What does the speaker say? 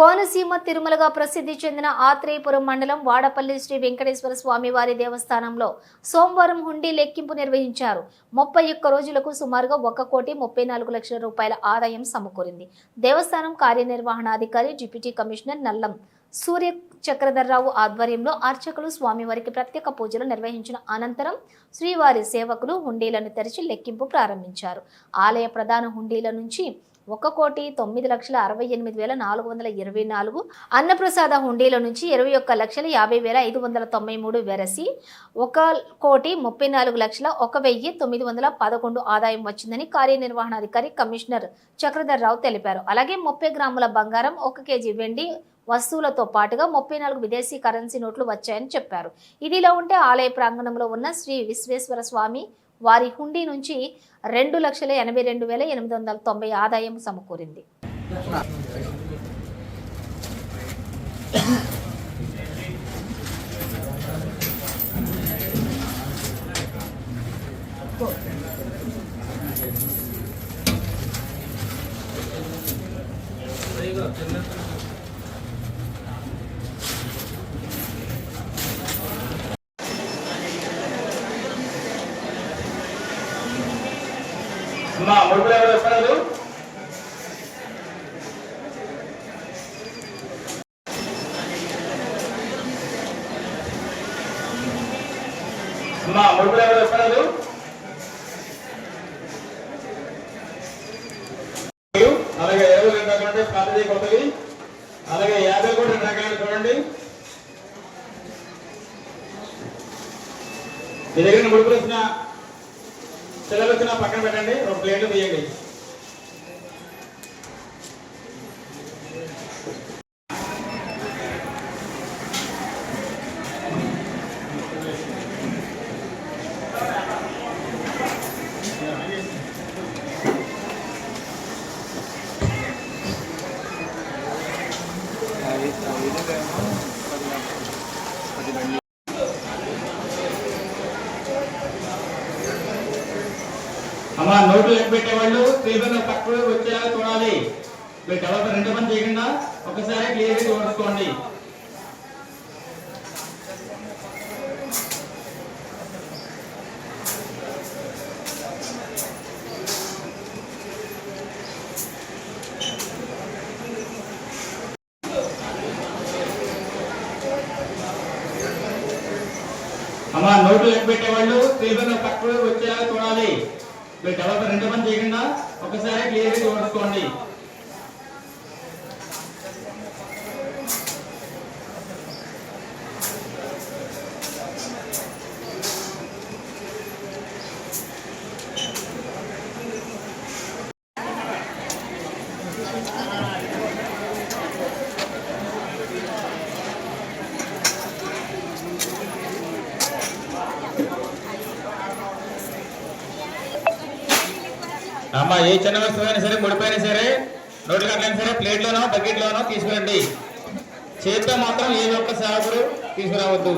కోనసీమ తిరుమలగా ప్రసిద్ధి చెందిన ఆత్రేయపురం మండలం వాడపల్లి శ్రీ వెంకటేశ్వర స్వామి వారి దేవస్థానంలో సోమవారం హుండీ లెక్కింపు నిర్వహించారు. 31 రోజులకు సుమారుగా 1,34,00,000 రూపాయల ఆదాయం సమకూరింది. దేవస్థానం కార్యనిర్వహణాధికారి డిప్యూటీ కమిషనర్ నల్లం సూర్య చక్రధర్రావు ఆధ్వర్యంలో అర్చకులు స్వామివారికి ప్రత్యేక పూజలు నిర్వహించిన అనంతరం శ్రీవారి సేవకులు హుండీలను తెరిచి లెక్కింపు ప్రారంభించారు. ఆలయ ప్రధాన హుండీల నుంచి 1,68,68,424 అన్నప్రసాద హుండీల నుంచి 21,50,593 వెరసి 1,34,01,911 ఆదాయం వచ్చిందని కార్యనిర్వహణాధికారి కమిషనర్ చక్రధర్రావు తెలిపారు. అలాగే 30 గ్రాముల బంగారం, 1 కేజీ వెండి వస్తువులతో పాటుగా 34 విదేశీ కరెన్సీ నోట్లు వచ్చాయని చెప్పారు. ఇదిలా ఉంటే ఆలయ ప్రాంగణంలో ఉన్న శ్రీ విశ్వేశ్వర స్వామి వారి హుండీ నుంచి 2,82,890 ఆదాయం సమకూరింది. అమ్మా ముడుపులు ఎవరు వస్తారు? అమ్మా ముడుపులు ఎవరు వస్తారు? అలాగే 20 రకాలు పాతది కొత్తవి, అలాగే 50 కూడా రకాలు చూడండి. మీ దగ్గర ముడుపులు వచ్చిన పిల్లలు వచ్చిన పక్కన పెట్టండి, 2 ప్లేట్లు తీయండి. అమ్మా నోట్లు లెక్క పెట్టేవాళ్ళు పేపర్ తక్కువ వచ్చేలా చూడాలి. మీరు డెవలపర్ 2 మంది చేయకుండా ఒకసారి క్లియర్గా చూసుకోండి. అమ్మా నోట్లు లెక్క పెట్టేవాళ్ళు పేపర్ తక్కువ వచ్చేలా చూడాలి. మీరు డెవలపర్ 2 మంది చేయకుండా ఒకసారి క్లియర్గా చూసుకోండి. అమ్మా ఏ చిన్న వస్తువైనా సరే, ముడిపోయినా సరే, నోట్లు కట్లైనా సరే ప్లేట్లోనో బకెట్లోనో తీసుకురండి. చేతితో మాత్రం ఏ ఒక్క సేవకుడు తీసుకురావద్దు.